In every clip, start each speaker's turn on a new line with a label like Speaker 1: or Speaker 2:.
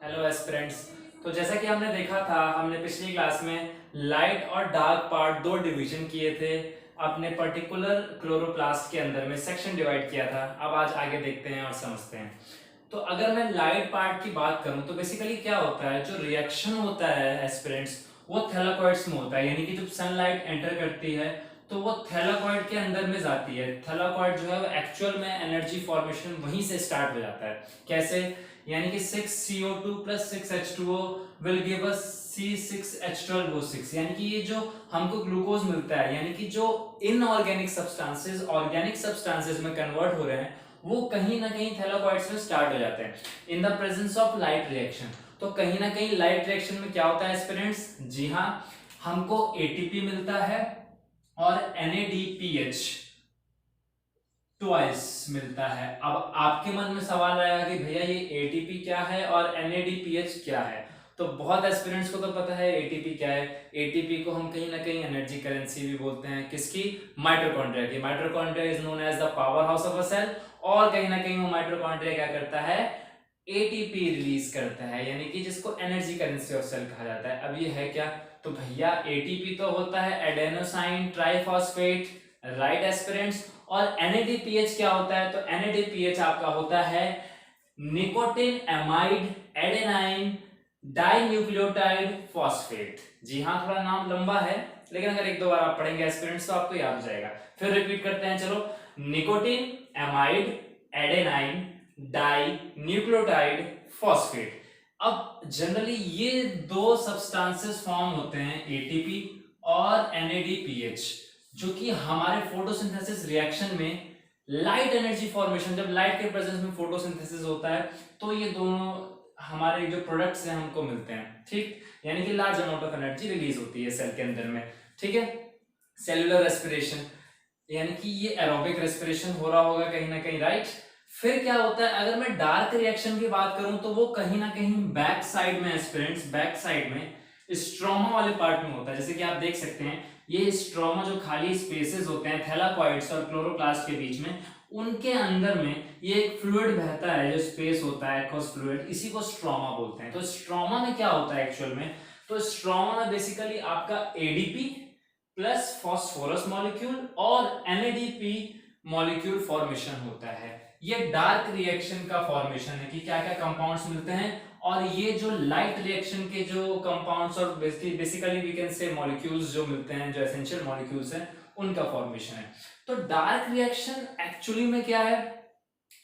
Speaker 1: Hello aspirants. तो जैसा कि हमने देखा था, हमने पिछली क्लास में लाइट और डार्क पार्ट दो डिवीजन किए थे। अपने पर्टिकुलर क्लोरोप्लास्ट के अंदर में सेक्शन डिवाइड किया था। अब आज आगे देखते हैं और समझते हैं। तो अगर मैं लाइट पार्ट की बात करूं तो बेसिकली क्या होता है, जो रिएक्शन होता है एस्पिरेंट्स, वो थैलाकॉइड्स में होता है। यानी कि जब सनलाइट एंटर करती है तो वो थैलाकॉइड के अंदर में जाती है। थैलाकॉइड जो है वो एक्चुअल में एनर्जी फॉर्मेशन वहीं से स्टार्ट हो जाता है। कैसे? यानी कि 6CO2 plus 6H2O will give us C6H12O6। यानी कि ये जो हमको ग्लूकोज मिलता है, यानी कि जो इनऑर्गेनिक सब्सटेंसेस ऑर्गेनिक सब्सटेंसेस में कन्वर्ट हो रहे हैं, वो कहीं ना कहीं थैलाकॉइड्स में स्टार्ट हो जाते हैं in the presence of light reaction. तो कहीं ना कहीं लाइट रिएक्शन में क्या होता है स्टूडेंट्स? जी हाँ, हमको एटीपी मिलता है और NADPH ट्वाइस मिलता है। अब आपके मन में सवाल आएगा कि भैया ये एटीपी क्या है और NADPH क्या है। तो बहुत एस्पिरेंट्स को तो पता है एटीपी क्या है। एटीपी को हम कहीं ना कहीं एनर्जी करेंसी भी बोलते हैं। किसकी? माइटोकॉन्ड्रिया की। Mitochondria is known as the power house of a cell. और कहीं ना कहीं वो माइटोकॉन्ड्रिया क्या करता है? एटीपी रिलीज करता है, यानी कि जिसको एनर्जी करेंसी ऑफ सेल कहा जाता है। अब ये है क्या? तो भैया एटीपी तो होता है एडेनोसाइन ट्राइफॉस्फेट, राइट एस्पिरेंट्स। और NADPH क्या होता है? तो NADPH आपका होता है nicotinamide adenine dinucleotide phosphate. जी हाँ, थोड़ा नाम लंबा है, लेकिन अगर एक दो बार आप पढ़ेंगे एस्पिरेंट्स तो आपको याद हो जाएगा। फिर रिपीट करते हैं, चलो। Nicotinamide adenine dinucleotide phosphate. अब जनरली ये दो सब्सटेंसेस फॉर्म होते हैं, एटीपी और NADPH, जो कि हमारे फोटोसिंथेसिस रिएक्शन में लाइट एनर्जी फॉर्मेशन, जब लाइट के प्रेजेंस में फोटोसिंथेसिस होता है तो ये दोनों हमारे जो प्रोडक्ट्स हैं हमको मिलते हैं। ठीक, यानी कि large amount of energy release होती है सेल के अंदर में। ठीक है, सेलुलर रेस्पिरेशन, यानी कि ये एरोबिक रेस्पिरेशन हो रहा होगा कहीं ना कहीं, राइट। फिर क्या होता है, अगर मैं डार्क रिएक्शन की बात करूं तो वो कहीं ना कहीं बैक साइड में एस्पिरेंट्स, बैक साइड में स्ट्रोमा वाले पार्ट में होता है। जैसे कि आप देख सकते हैं, ये स्ट्रोमा जो खाली स्पेसेस होते हैं थैलाकॉइड्स और क्लोरोप्लास्ट के बीच में, उनके अंदर में ये एक फ्लूइड बहता है, जो स्पेस होता है एक्वस फ्लूइड, इसी को स्ट्रोमा बोलते हैं। तो स्ट्रोमा में क्या होता है एक्चुअल में? तो स्ट्रोमा में बेसिकली आपका एडीपी प्लस फॉस्फोरस मॉलिक्यूल और NADP मॉलिक्यूल फॉर्मेशन होता है। ये डार्क रिएक्शन का फॉर्मेशन है कि क्या क्या कंपाउंड्स मिलते हैं। और ये जो लाइट रिएक्शन के जो कंपाउंड्स और basically we can say molecules जो मिलते हैं, जो एसेंशियल मॉलिक्यूल्स हैं, उनका फॉर्मेशन है। तो डार्क रिएक्शन एक्चुअली में क्या है?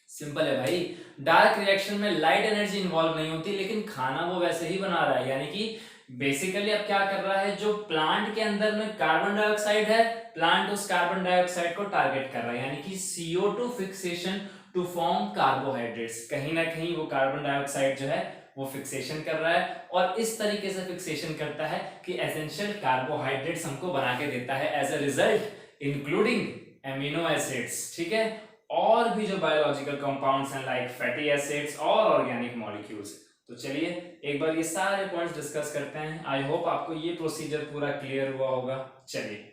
Speaker 1: सिंपल है भाई। डार्क रिएक्शन में लाइट एनर्जी इन्वॉल्व नहीं होती, लेकिन खाना वो वैसे ही बना रहा है। यानी कि बेसिकली अब क्या कर रहा है, जो प्लांट के अंदर में कार्बन डाइऑक्साइड है, प्लांट उस कार्बन डाइऑक्साइड को टारगेट कर रहा है, यानी कि CO2 fixation to form carbohydrates. कहीं ना कहीं वो कार्बन डाइऑक्साइड जो है वो फिक्सेशन कर रहा है, और इस तरीके से फिक्सेशन करता है कि एसेंशियल कार्बोहाइड्रेट्स हमको बना के देता है as a result, including amino acids. ठीक है, और भी जो बायोलॉजिकल कंपाउंड्स हैं लाइक फैटी एसिड्स और ऑर्गेनिक मॉलिक्यूल्स। तो चलिए एक बार ये सारे पॉइंट्स डिस्कस करते हैं। आई होप आपको ये प्रोसीजर पूरा क्लियर हुआ होगा। चलिए,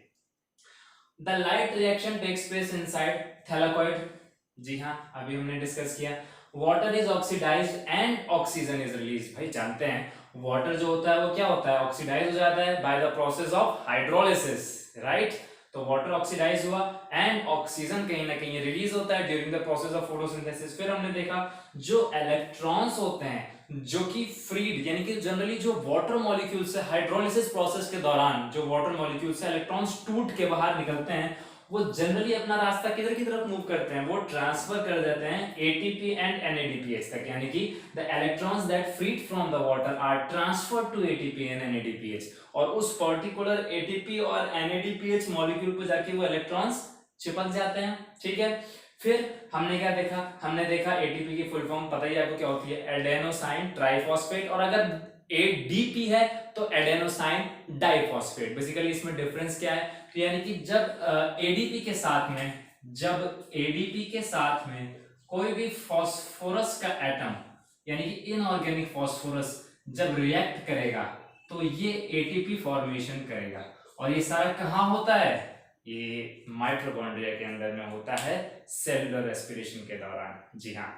Speaker 1: the light reaction takes place inside thylakoid. जी हाँ, अभी हमने डिस्कस किया। Water is oxidized and oxygen is release. भाई जानते हैं वाटर जो होता है वो क्या होता है? ऑक्सीडाइज हो जाता है by the process of hydrolysis, right. तो वाटर ऑक्सीडाइज हुआ एंड ऑक्सीजन कहीं ना कहीं रिलीज होता है during the process of photosynthesis. फिर हमने देखा जो इलेक्ट्रॉन्स होते हैं जो कि फ्रीड, यानी कि जनरली जो वाटर मॉलिक्यूल से हाइड्रोलिसिस प्रोसेस के दौरान जो वाटर मॉलिक्यूल से इलेक्ट्रॉन्स टूट के बाहर निकलते हैं, वो जनरली अपना रास्ता किधर की तरफ मूव करते हैं? वो ट्रांसफर कर देते हैं एटीपी एंड NADPH तक। यानी कि the electrons that freed from the water are transferred to ATP and NADPH, और उस पर्टिकुलर एटीपी और NADPH मॉलिक्यूल पे जाके वो इलेक्ट्रॉन्स चिपक जाते हैं। ठीक है, फिर हमने क्या देखा? हमने देखा एटीपी की फुल फॉर्म पता ही आपको क्या होती है, एडेनोसाइन ट्राइफॉस्फेट, और अगर ADP है तो एडेनोसाइन डाइफॉस्फेट। बेसिकली इसमें डिफरेंस क्या है? यानी कि जब एडीपी के साथ में, जब एडीपी के साथ में कोई भी फास्फोरस का एटम, यानी कि इनऑर्गेनिक फास्फोरस जब रिएक्ट करेगा तो ये एटीपी फॉर्मेशन करेगा। और ये सारा कहाँ होता है? ये माइटोकॉन्ड्रिया के अंदर में होता है, सेलुलर रेस्पिरेशन के दौरान। जी हाँ,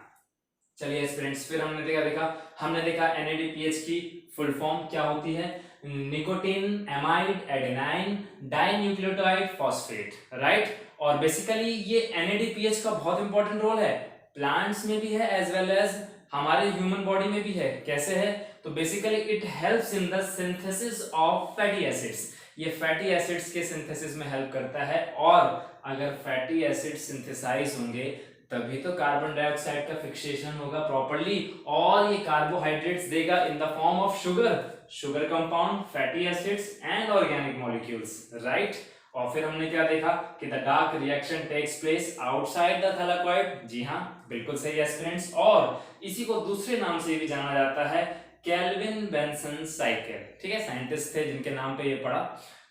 Speaker 1: चलिए एस्पिरेंट्स, फिर हमने देखा NADPH की फुल फॉर्म क्या होती है, nicotine amide adenine dinucleotide phosphate, right. और बेसिकली ये NADPH का बहुत इंपॉर्टेंट रोल है, प्लांट्स में भी है एज वेल एज हमारे ह्यूमन बॉडी में भी है। कैसे है, तो basically it helps in the synthesis of fatty acids, ये फैटी एसिड्स के सिंथेसिस में हेल्प करता है। और अगर फैटी एसिड सिंथेसाइज होंगे तभी तो कार्बन डाइऑक्साइड का फिक्सेशन होगा प्रॉपर्ली, और ये कार्बोहाइड्रेट्स देगा in the form of sugar compound, fatty acids and organic molecules, right. और फिर हमने क्या देखा कि the dark reaction takes place outside the thylakoid, जी हाँ बिल्कुल सही एस्पिरेंट्स। और इसी को दूसरे नाम से भी जाना जाता है केल्विन बेंसन साइकिल, ठीक है, साइंटिस्ट थे जिनके नाम पे ये पड़ा।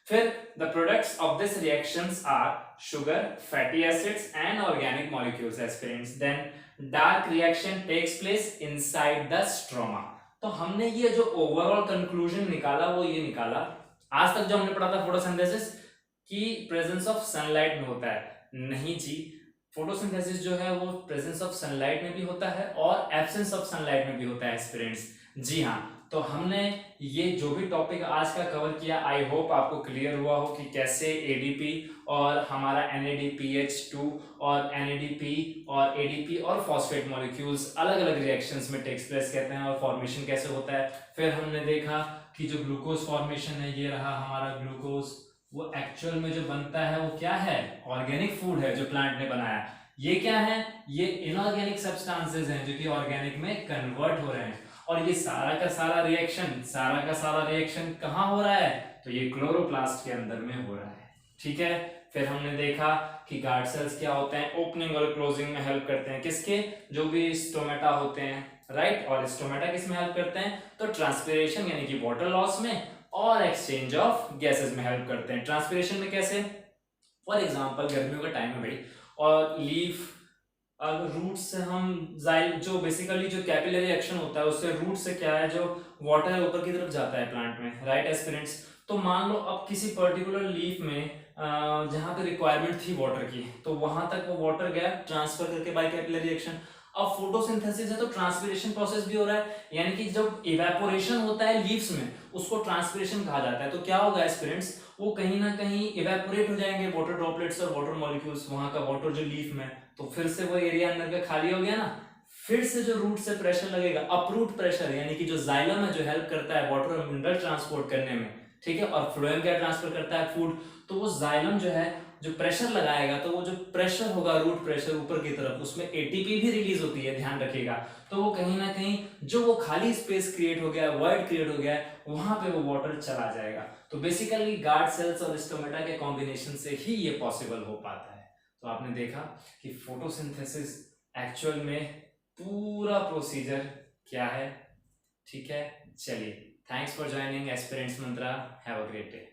Speaker 1: फिर the products of this reactions are sugar, fatty acids and organic molecules aspirants. Then dark reaction takes place inside the stroma. तो हमने ये जो ओवरऑल कंक्लूजन निकाला वो ये निकाला, आज तक जो हमने पढ़ा था फोटोसिंथेसिस की प्रेजेंस ऑफ सनलाइट में होता है, नहीं जी, फोटोसिंथेसिस जो है वो प्रेजेंस ऑफ सनलाइट में भी होता है और एब्सेंस ऑफ सनलाइट में भी होता है एस्पिरेंट्स, जी हाँ। तो हमने ये जो भी टॉपिक आज का कवर किया, आई होप आपको क्लियर हुआ हो कि कैसे एडीपी और हमारा NADPH2 और NADP और ADP और फॉस्फेट मॉलिक्यूल्स अलग अलग रिएक्शंस में टेक्स प्लेस कहते हैं और फॉर्मेशन कैसे होता है। फिर हमने देखा कि जो ग्लूकोज फॉर्मेशन है, ये रहा हमारा ग्लूकोज, वो एक्चुअल में जो बनता है वो क्या है, ऑर्गेनिक फूड है जो प्लांट ने बनाया। ये क्या है, ये इनऑर्गेनिक सब्सटेंसेस हैं जो कि ऑर्गेनिक में कन्वर्ट हो रहे हैं। और ये सारा का सारा रिएक्शन कहाँ हो रहा है, तो ये क्लोरोप्लास्ट के अंदर में हो रहा है, ठीक है। फिर हमने देखा कि गार्ड सेल्स क्या होते हैं, ओपनिंग और क्लोजिंग में हेल्प करते हैं, किसके, जो भी स्टोमेटा होते हैं, राइट। और स्टोमेटा किस में हेल्प करते हैं, तो ट्रांसपिरेशन यानी कि वाटर लॉस में और एक्सचेंज ऑफ गैसेस में हेल्प करते हैं। ट्रांसपिरेशन में कैसे, फॉर एग्जांपल गर्मियों का टाइम है भाई, और लीफ रूट से हम जाइल जो बेसिकली जो कैपिलरी एक्शन होता है उससे रूट से क्या है, जो वाटर है ऊपर की तरफ जाता है प्लांट में, राइट एस्पिरेंट्स। तो मान लो अब किसी पर्टिकुलर लीफ में जहां पे रिक्वायरमेंट थी वाटर की, तो वहां तक वो वाटर गया ट्रांसफर करके बाय कैपिलरी एक्शन। अब फोटोसिंथेसिस है तो ट्रांसपिरेशन प्रोसेस भी हो रहा है, यानी कि जब इवेपोरेशन होता है लीव्स में उसको ट्रांसपिरेशन कहा जाता है। तो क्या होगा एस्पिरेंट्स, वो कहीं ना कहीं इवेपोरेट हो जाएंगे वाटर ड्रॉपलेट्स और वाटर मॉलिक्यूल्स, वहां का वाटर जो लीफ में, तो फिर से वो एरिया अंदर का खाली हो गया ना। फिर से जो रूट से प्रेशर लगेगा, अपरूट प्रेशर, यानी कि जो जाइलम है जो हेल्प करता है वाटर और मिनरल ट्रांसपोर्ट करने में, ठीक है, और फ्लोएम क्या ट्रांसफर करता है, फूड। तो वो जाइलम जो है जो प्रेशर लगाएगा, तो वो जो प्रेशर होगा रूट प्रेशर ऊपर की तरफ, उसमें एटीपी भी रिलीज होती है, ध्यान रखिएगा। तो वो कहीं ना कहीं जो वो खाली स्पेस क्रिएट हो गया, वर्ड क्रिएट हो गया, वहां पे वो वाटर चला जाएगा। तो बेसिकली गार्ड सेल्स और स्टोमेटा के कॉम्बिनेशन से ही ये पॉसिबल हो पाता है। तो आपने देखा कि फोटोसिंथेसिस एक्चुअल में पूरा प्रोसीजर क्या है, ठीक है। चलिए, thanks for joining aspirants Mantra, have a great day.